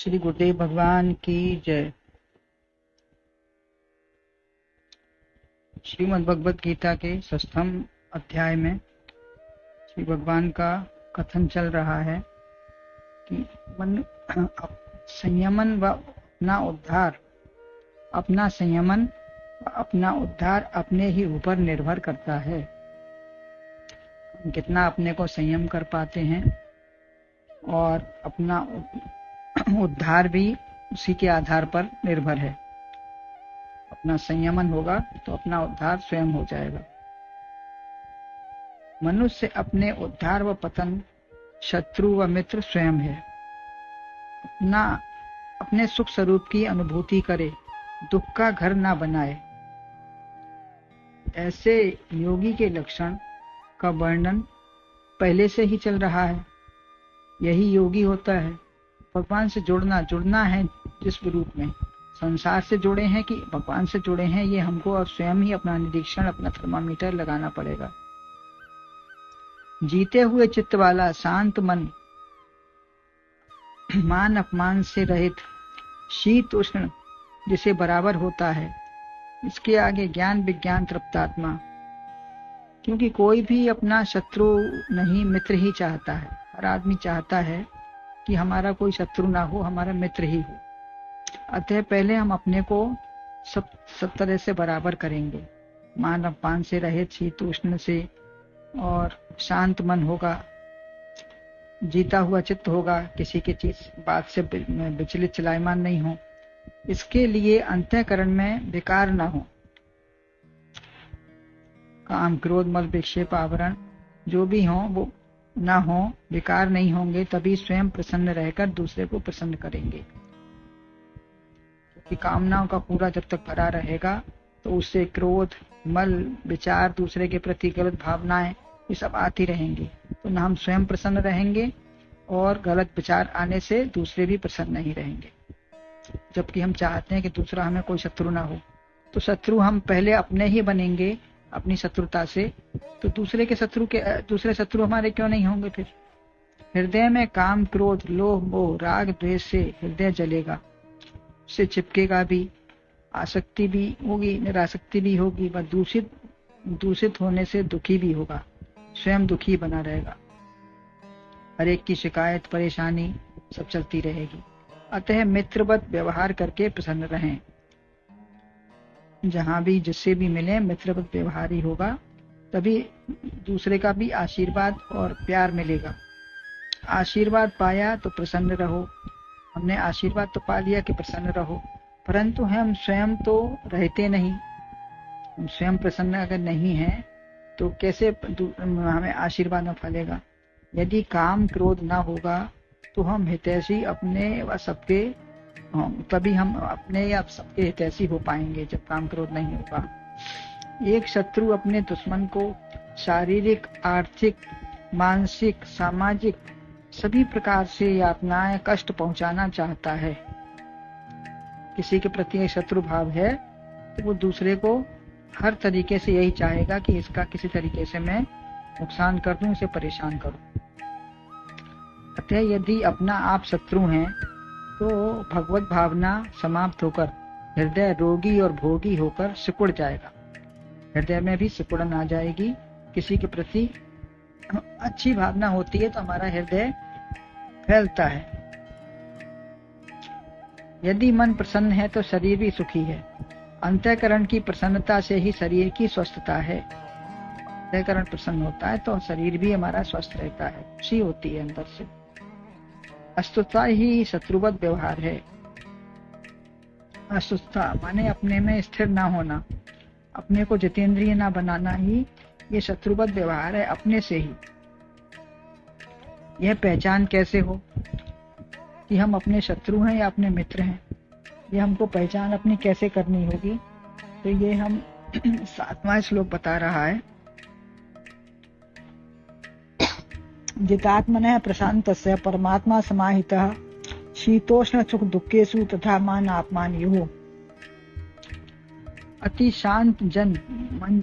श्री गुरुदेव भगवान की जय। श्रीमद् भगवद गीता के 6वें अध्याय में श्री भगवान का कथन चल रहा है कि मन संयमन व अपना संयमन व अपना उद्धार अपने ही ऊपर निर्भर करता है। हम कितना अपने को संयम कर पाते हैं और अपना उद्धार भी उसी के आधार पर निर्भर है। अपना संयमन होगा तो अपना उद्धार स्वयं हो जाएगा। मनुष्य अपने उद्धार व पतन शत्रु व मित्र स्वयं है। अपने सुख स्वरूप की अनुभूति करे, दुख का घर ना बनाए। ऐसे योगी के लक्षण का वर्णन पहले से ही चल रहा है। यही योगी होता है। भगवान से जुड़ना है। जिस रूप में संसार से जुड़े हैं कि भगवान से जुड़े हैं, ये हमको और स्वयं ही अपना निरीक्षण, अपना थर्मामीटर लगाना पड़ेगा। जीते हुए चित्त वाला शांत मन, मान अपमान से रहित, शीत उष्ण जिसे बराबर होता है, इसके आगे ज्ञान विज्ञान तृप्तात्मा। क्योंकि कोई भी अपना शत्रु नहीं, मित्र ही चाहता है। हर आदमी चाहता है कि हमारा कोई शत्रु ना हो, हमारा मित्र ही हो। अतः पहले हम अपने को सब तरह से बराबर करेंगे। मान अपमान से रहित, शीत उष्ण से, और शांत मन होगा, जीता हुआ चित्त होगा, किसी की चीज बात से विचलित चलायमान नहीं हो। इसके लिए अंतःकरण में विकार ना हो। काम क्रोध मल विक्षेप आवरण जो भी हो वो ना हो, विकार नहीं होंगे, तभी स्वयं प्रसन्न रहकर दूसरे को प्रसन्न करेंगे। क्योंकि कामनाओं का पूरा जब तक भरा रहेगा तो उससे क्रोध, मल, विचार, दूसरे के प्रति गलत भावनाएं, ये सब आती रहेंगी। तो ना हम स्वयं प्रसन्न रहेंगे और गलत विचार आने से दूसरे भी प्रसन्न नहीं रहेंगे। जबकि हम चाहते हैं कि दूसरा हमें कोई शत्रु ना हो, तो शत्रु हम पहले अपने ही बनेंगे अपनी शत्रुता से। तो दूसरे शत्रु हमारे क्यों नहीं होंगे? फिर हृदय में काम क्रोध लोभ मोह राग द्वेष से हृदय जलेगा, उससे चिपकेगा भी, आसक्ति भी होगी, निरासक्ति भी होगी, व दूषित होने से दुखी भी होगा, स्वयं दुखी बना रहेगा। हर एक की शिकायत परेशानी सब चलती रहेगी। अतः मित्रवत व्यवहार करके प्रसन्न रहें। जहां भी जिससे भी मिले मित्रवत व्यवहार ही होगा, तभी दूसरे का भी आशीर्वाद और प्यार मिलेगा। आशीर्वाद पाया तो प्रसन्न रहो। हमने आशीर्वाद तो पा लिया कि प्रसन्न रहो, परंतु हम स्वयं तो रहते नहीं। हम स्वयं प्रसन्न अगर नहीं है तो कैसे हमें आशीर्वाद न फलेगा? यदि काम क्रोध ना होगा तो हम हितैषी अपने व सबके, तभी हम अपने या सबके हितैषी हो पाएंगे। जब काम क्रोध नहीं होगा। एक शत्रु अपने दुश्मन को शारीरिक, आर्थिक, मानसिक, सामाजिक सभी प्रकार से यातनाएं, कष्ट पहुंचाना चाहता है। किसी के प्रति शत्रु भाव है तो वो दूसरे को हर तरीके से यही चाहेगा कि इसका किसी तरीके से मैं नुकसान कर दूं, इसे परेशान करूं। अतः यदि अपना आप शत्रु हैं तो भगवत भावना समाप्त होकर हृदय रोगी और भोगी होकर सिकुड़ जाएगा। हृदय में भी सिकुड़न आ जाएगी। किसी के प्रति अच्छी भावना होती है तो हमारा हृदय फैलता है। यदि मन प्रसन्न है तो शरीर भी सुखी है। अंतःकरण की प्रसन्नता से ही शरीर की स्वस्थता है। अंतःकरण प्रसन्न होता है तो शरीर भी हमारा स्वस्थ रहता है, खुशी होती है अंदर से। अस्वस्थता ही शत्रुवत व्यवहार है। अस्वस्थता माने अपने में स्थिर ना होना, अपने को जितेंद्रिय ना बनाना ही ये शत्रुवत व्यवहार है, अपने से ही। यह पहचान कैसे हो कि हम अपने शत्रु हैं या अपने मित्र हैं? ये हमको पहचान अपनी कैसे करनी होगी? तो ये हम 7वां श्लोक बता रहा है। जितात्मनः प्रशान्तस्य परमात्मा समाहितः शीतोष्ण सुख दुखेषु तथा मान अपमान योः। अति शांत जन मन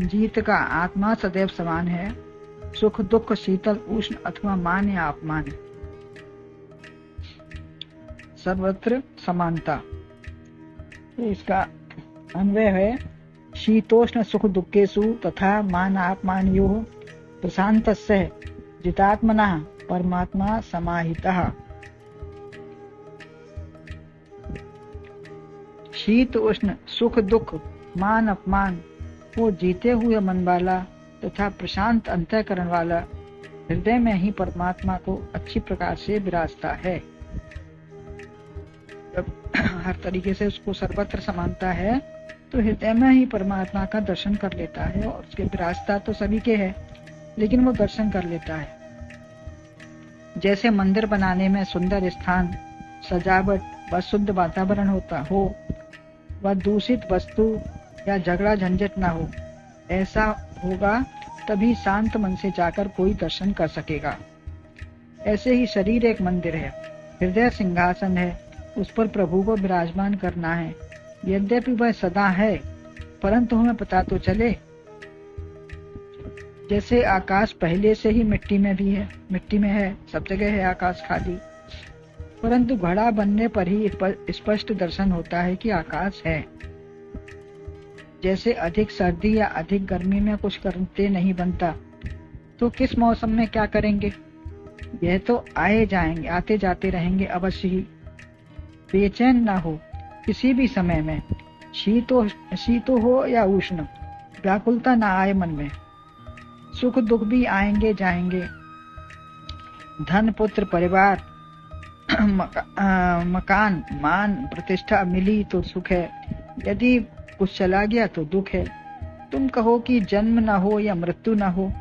जीत का आत्मा सदैव समान है। सुख दुख शीतल उष्ण अथवा मान या अपमान। सर्वत्र समानता। तो इसका अन्वय है शीतोष्ण सुख दुखेषु तथा मान अपमानयोः प्रशान्तस्य जितात्मनः परमात्मा समाहितः। शीत उष्ण सुख दुख मान अपमान को जीते हुए मन वाला तथा प्रशांत अंतःकरण वाला हृदय में ही परमात्मा को अच्छी प्रकार से विराजता है। जब हर तरीके से उसको सर्वत्र समानता है तो हृदय में ही परमात्मा का दर्शन कर लेता है, और उसके विराजता तो सभी के है लेकिन वो दर्शन कर लेता है। जैसे मंदिर बनाने में सुंदर स्थान, सजावट व शुद्ध वातावरण होता हो, व दूषित वस्तु या झगड़ा झंझट ना हो, ऐसा होगा तभी शांत मन से जाकर कोई दर्शन कर सकेगा। ऐसे ही शरीर एक मंदिर है, हृदय सिंहासन है, उस पर प्रभु को विराजमान करना है। यद्यपि वह सदा है परंतु हमें पता तो चले। जैसे आकाश पहले से ही मिट्टी में है, सब जगह है आकाश खाली, परंतु घड़ा बनने पर ही स्पष्ट दर्शन होता है कि आकाश है। जैसे अधिक सर्दी या अधिक गर्मी में कुछ करते नहीं बनता, तो किस मौसम में क्या करेंगे? यह तो आते जाते रहेंगे अवश्य ही। बेचैन ना हो किसी भी समय में, शीतो हो या उष्ण, व्याकुलता ना आए मन में। सुख दुख भी आएंगे जाएंगे, धन पुत्र परिवार मकान मान प्रतिष्ठा मिली तो सुख है, यदि कुछ चला गया तो दुख है। तुम कहो कि जन्म ना हो या मृत्यु ना हो,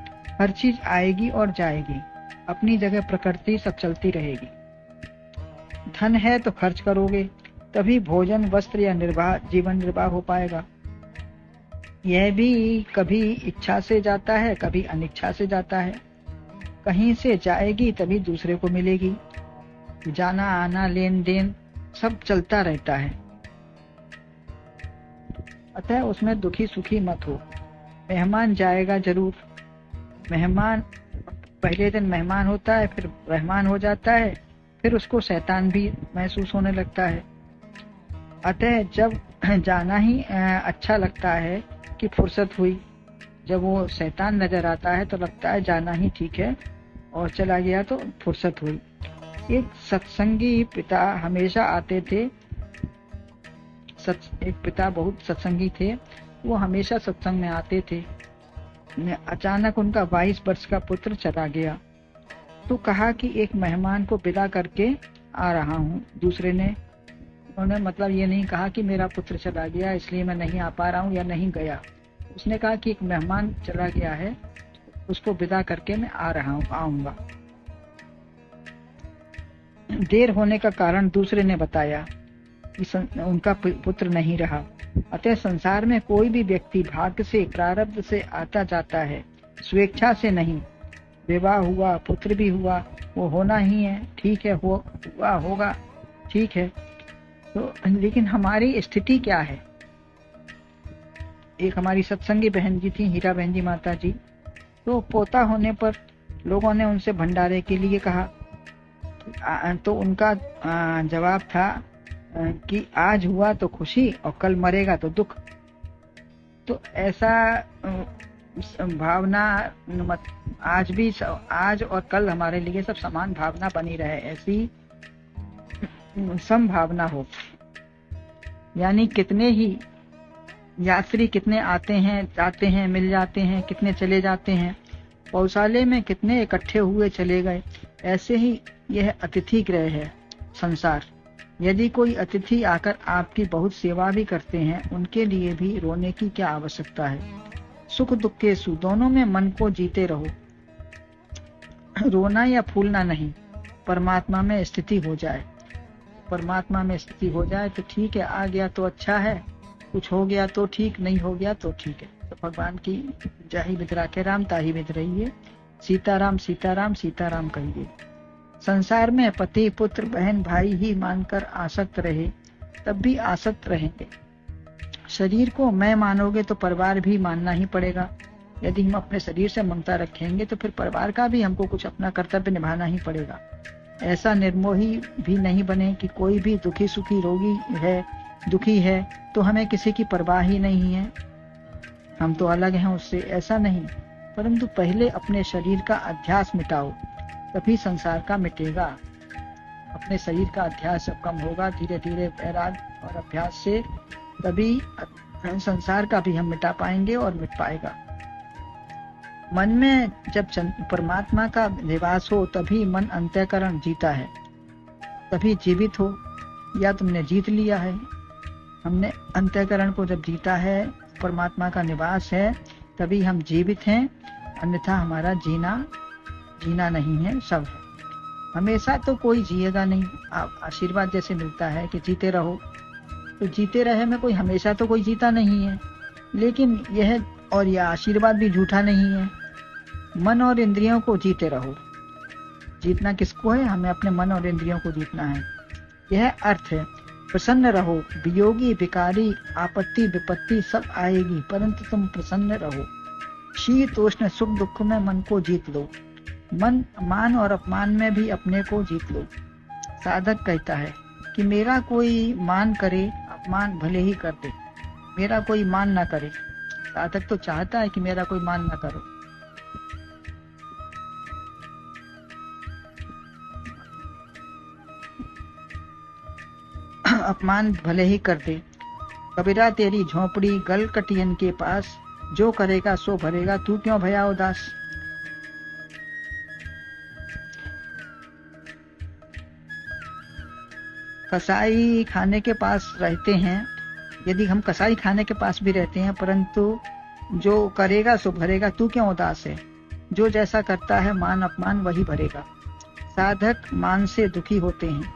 हर चीज आएगी और जाएगी, अपनी जगह प्रकृति सब चलती रहेगी। धन है तो खर्च करोगे, तभी भोजन वस्त्र या जीवन निर्वाह हो पाएगा। यह भी कभी इच्छा से जाता है, कभी अनिच्छा से जाता है। कहीं से जाएगी तभी दूसरे को मिलेगी। जाना आना लेन देन सब चलता रहता है, अतः उसमें दुखी सुखी मत हो। मेहमान जाएगा जरूर, मेहमान पहले दिन मेहमान होता है, फिर रहमान हो जाता है, फिर उसको शैतान भी महसूस होने लगता है। अतः जब जाना ही अच्छा लगता है कि फुर्सत हुई, जब वो शैतान नजर आता है तो लगता है जाना ही ठीक है, और चला गया तो फुर्सत हुई। एक सत्संगी पिता हमेशा आते थे, एक पिता बहुत सत्संगी थे, वो हमेशा सत्संग में आते थे। अचानक उनका 22 वर्ष का पुत्र चला गया, तो कहा कि एक मेहमान को विदा करके आ रहा हूँ। दूसरे ने, उन्होंने मतलब ये नहीं कहा कि मेरा पुत्र चला गया इसलिए मैं नहीं आ पा रहा हूँ या नहीं गया। उसने कहा कि एक मेहमान चला गया है, उसको विदा करके मैं आ रहा हूँ, आऊंगा। देर होने का कारण दूसरे ने बताया कि उनका पुत्र नहीं रहा। अतः संसार में कोई भी व्यक्ति भाग्य से प्रारब्ध से आता जाता है, स्वेच्छा से नहीं। विवाह हुआ, पुत्र भी हुआ, वो होना ही है, ठीक है, हुआ होगा, ठीक है। तो लेकिन हमारी स्थिति क्या है? एक हमारी सत्संगी बहन जी थी, हीरा बहन जी माता जी, तो पोता होने पर लोगों ने उनसे भंडारे के लिए कहा, तो उनका जवाब था कि आज हुआ तो खुशी और कल मरेगा तो दुख। तो ऐसा भावना आज और कल हमारे लिए सब समान भावना बनी रहे, ऐसी संभावना हो। यानी कितने ही यात्री कितने आते हैं, जाते हैं, मिल जाते हैं, कितने चले जाते हैं, पौषाले में कितने इकट्ठे हुए चले गए। ऐसे ही यह अतिथि गृह है संसार। यदि कोई अतिथि आकर आपकी बहुत सेवा भी करते हैं, उनके लिए भी रोने की क्या आवश्यकता है। सुख दुख के सु दोनों में मन को जीते रहो, रोना या फूलना नहीं। परमात्मा में स्थिति हो जाए, परमात्मा में स्थिति हो जाए तो ठीक है, आ गया तो अच्छा है, कुछ हो गया तो ठीक, नहीं हो गया तो ठीक है। तो भगवान की जाही विध राखे राम ताही विध रहिए। सीताराम सीताराम सीताराम कहिए। संसार में पति पुत्र बहन भाई ही मानकर आसक्त रहे, तब भी आसक्त रहेंगे। शरीर को मैं मानोगे तो परिवार भी मानना ही पड़ेगा। यदि हम अपने शरीर से ममता रखेंगे तो फिर परिवार का भी हमको कुछ अपना कर्तव्य निभाना ही पड़ेगा। ऐसा निर्मोही भी नहीं बने कि कोई भी दुखी सुखी रोगी है, दुखी है तो हमें किसी की परवाह ही नहीं है, हम तो अलग हैं उससे, ऐसा नहीं। परंतु पहले अपने शरीर का अध्यास मिटाओ, तभी संसार का मिटेगा। अपने शरीर का अध्यास जब कम होगा धीरे धीरे वैराग और अभ्यास से, तभी संसार का भी हम मिटा पाएंगे और मिट पाएगा। मन में जब परमात्मा का निवास हो तभी मन अंतःकरण जीता है, तभी जीवित हो, या तुमने जीत लिया है। हमने अंतःकरण को जब जीता है, परमात्मा का निवास है, तभी हम जीवित हैं, अन्यथा हमारा जीना नहीं है, सब है। हमेशा तो कोई जिएगा नहीं। आशीर्वाद जैसे मिलता है कि जीते रहो, तो जीते रहे में कोई हमेशा तो कोई जीता नहीं है, लेकिन यह आशीर्वाद भी झूठा नहीं है। मन और इंद्रियों को जीते रहो। जीतना किसको है? हमें अपने मन और इंद्रियों को जीतना है, यह अर्थ है। प्रसन्न रहो, वियोगी विकारी आपत्ति विपत्ति सब आएगी, परंतु तुम प्रसन्न रहो। शीतोष्ण सुख दुख में मन को जीत लो, मान और अपमान में भी अपने को जीत लो। साधक कहता है कि मेरा कोई मान करे, अपमान भले ही कर दे, मेरा कोई मान ना करे। साधक तो चाहता है कि मेरा कोई मान ना करो। अपमान भले ही कर दे। कबीरा तेरी झोंपड़ी गल कटियन के पास, जो करेगा सो भरेगा, तू क्यों भया उदास। कसाई खाने के पास रहते हैं, यदि हम कसाई खाने के पास भी रहते हैं, परंतु जो करेगा सो भरेगा, तू क्यों उदास है। जो जैसा करता है मान अपमान वही भरेगा। साधक मान से दुखी होते हैं,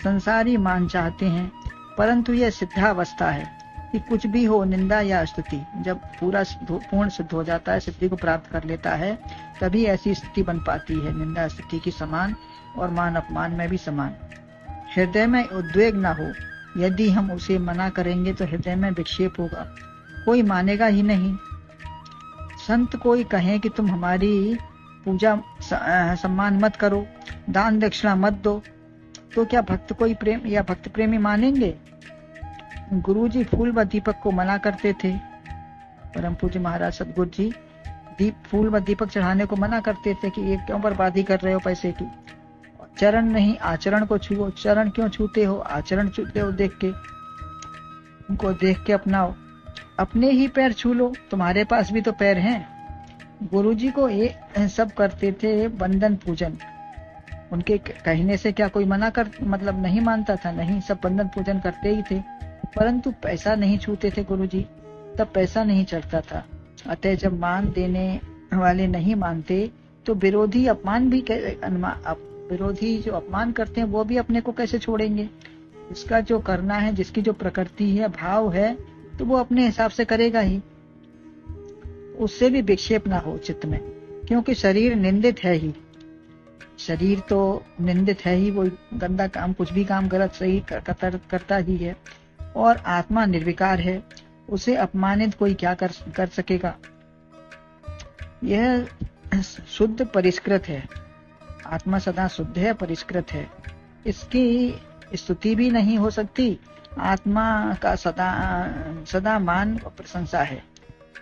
संसारी मान चाहते हैं, परंतु यह सिद्धावस्था है कि कुछ भी हो, निंदा या स्तुति, जब पूर्ण सिद्ध हो जाता है, सिद्धि को प्राप्त कर लेता है, तभी ऐसी स्थिति बन पाती है, निंदा स्तुति की समान और मान अपमान में भी समान। हृदय में उद्वेग ना हो, यदि हम उसे मना करेंगे तो हृदय में विक्षेप होगा, कोई मानेगा ही नहीं। संत कोई कहे कि तुम हमारी पूजा सम्मान मत करो, दान दक्षिणा मत दो, तो क्या भक्त कोई प्रेम या भक्त प्रेमी मानेंगे। गुरुजी फूल व दीपक को मना करते थे। परम पूज्य महाराज सदगुरु जी फूल व दीपक चढ़ाने को मना करते थे कि ये क्यों बर्बादी कर रहे हो पैसे की। चरण नहीं आचरण को छुओ। चरण क्यों छूते हो? आचरण छूते हो देख के, उनको देख के अपनाओ। अपने ही पैर छू लो, तुम्हारे पास भी तो पैर हैं। गुरुजी को ये सब करते थे बंधन पूजन। उनके कहने से क्या कोई मना कर मतलब नहीं मानता था? नहीं, सब बंधन पूजन करते ही थे, परंतु पैसा नहीं छूते थे गुरुजी, तब पैसा नहीं चढ़ता था। अतः जब मान देने वाले नहीं मानते तो विरोधी अपमान भी विरोधी जो अपमान करते हैं वो भी अपने को कैसे छोड़ेंगे। इसका जो करना है, जिसकी जो प्रकृति है, भाव है, तो वो अपने हिसाब से करेगा ही। उससे भी विक्षेप ना हो चित्त में, क्योंकि शरीर निंदित है ही। शरीर तो निंदित है ही, वो गंदा काम, कुछ भी काम गलत सही करता ही है। और आत्मा निर्विकार है, उसे अपमानित कोई क्या कर सकेगा। यह शुद्ध परिष्कृत है, आत्मा सदा शुद्ध है, परिष्कृत है, इसकी स्तुति भी नहीं हो सकती। आत्मा का सदा मान और प्रशंसा है,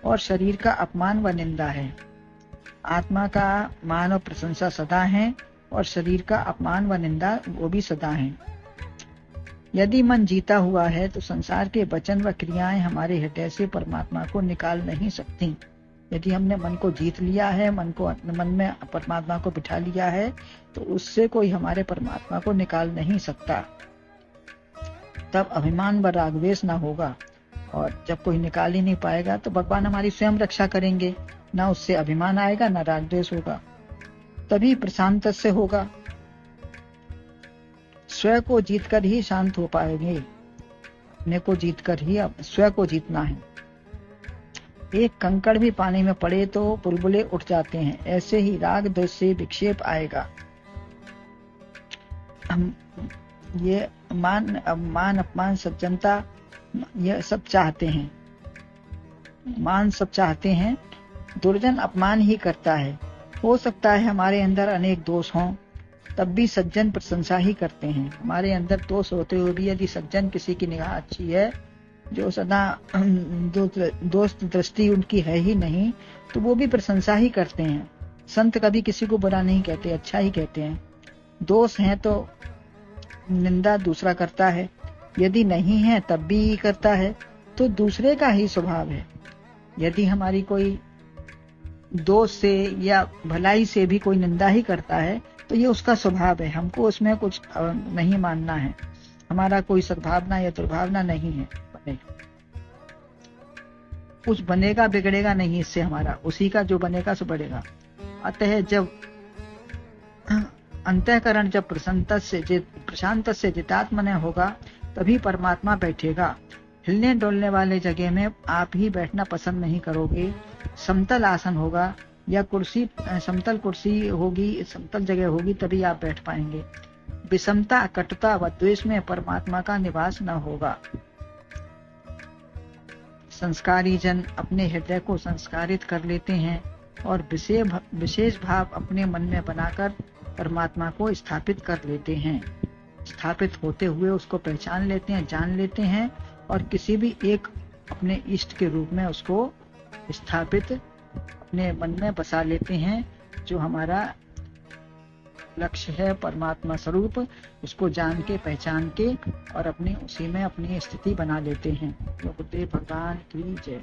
और शरीर का अपमान व निंदा है। आत्मा का मान और प्रशंसा सदा है, और शरीर का अपमान व निंदा वो भी सदा है। यदि मन जीता हुआ है तो संसार के वचन व क्रियाएं हमारे हृदय से परमात्मा को निकाल नहीं सकती। यदि हमने मन को जीत लिया है, मन में परमात्मा को बिठा लिया है, तो उससे कोई हमारे परमात्मा को निकाल नहीं सकता। तब अभिमान व रागद्वेष ना होगा, और जब कोई निकाल ही नहीं पाएगा तो भगवान हमारी स्वयं रक्षा करेंगे, ना उससे अभिमान आएगा ना रागद्वेष होगा, तभी प्रशांत से होगा। स्वयं को जीतकर ही शांत हो पाएंगे। अपने को जीतकर ही स्वयं को जीतना है। एक कंकड़ भी पानी में पड़े तो बुलबुले उठ जाते हैं, ऐसे ही राग द्वेष से विक्षेप आएगा। ये मान अपमान सज्जनता यह सब चाहते हैं, मान सब चाहते हैं। दुर्जन अपमान ही करता है। हो सकता है हमारे अंदर अनेक दोष हों, तब भी सज्जन प्रशंसा ही करते हैं। हमारे अंदर दोष होते हुए भी यदि सज्जन किसी की निगाह अच्छी है, जो सदा दोस्त दृष्टि उनकी है ही नहीं, तो वो भी प्रशंसा ही करते हैं। संत कभी किसी को बुरा नहीं कहते, अच्छा ही कहते हैं। दोष है तो निंदा दूसरा करता है, यदि नहीं है तब भी करता है, तो दूसरे का ही स्वभाव है। यदि हमारी कोई दोष से या भलाई से भी कोई निंदा ही करता है, तो ये उसका स्वभाव है, हमको उसमें कुछ नहीं मानना है। हमारा कोई सद्भावना या दुर्भावना नहीं है। कुछ बनेगा बिगड़ेगा नहीं इससे हमारा, उसी का जो बनेगा सो बढ़ेगा। अतः जब अंतःकरण जब प्रशांत से जितात्मनय होगा, तभी परमात्मा बैठेगा। हिलने डोलने वाले जगह में आप ही बैठना पसंद नहीं करोगे। समतल आसन होगा या समतल कुर्सी होगी, समतल जगह होगी, तभी आप बैठ पाएंगे। विषमता, कटुता व द्वेष में परमात्मा का निवास न होगा। संस्कारी जन अपने हृदय को संस्कारित कर लेते हैं और विशेष भाव अपने मन में बनाकर परमात्मा को स्थापित कर लेते हैं। स्थापित होते हुए उसको पहचान लेते हैं, जान लेते हैं, और किसी भी एक अपने इष्ट के रूप में उसको स्थापित अपने मन में बसा लेते हैं। जो हमारा लक्ष्य है परमात्मा स्वरूप, उसको जान के पहचान के और अपने उसी में अपनी स्थिति बना लेते हैं। तो गुरुदेव भगवान की जय।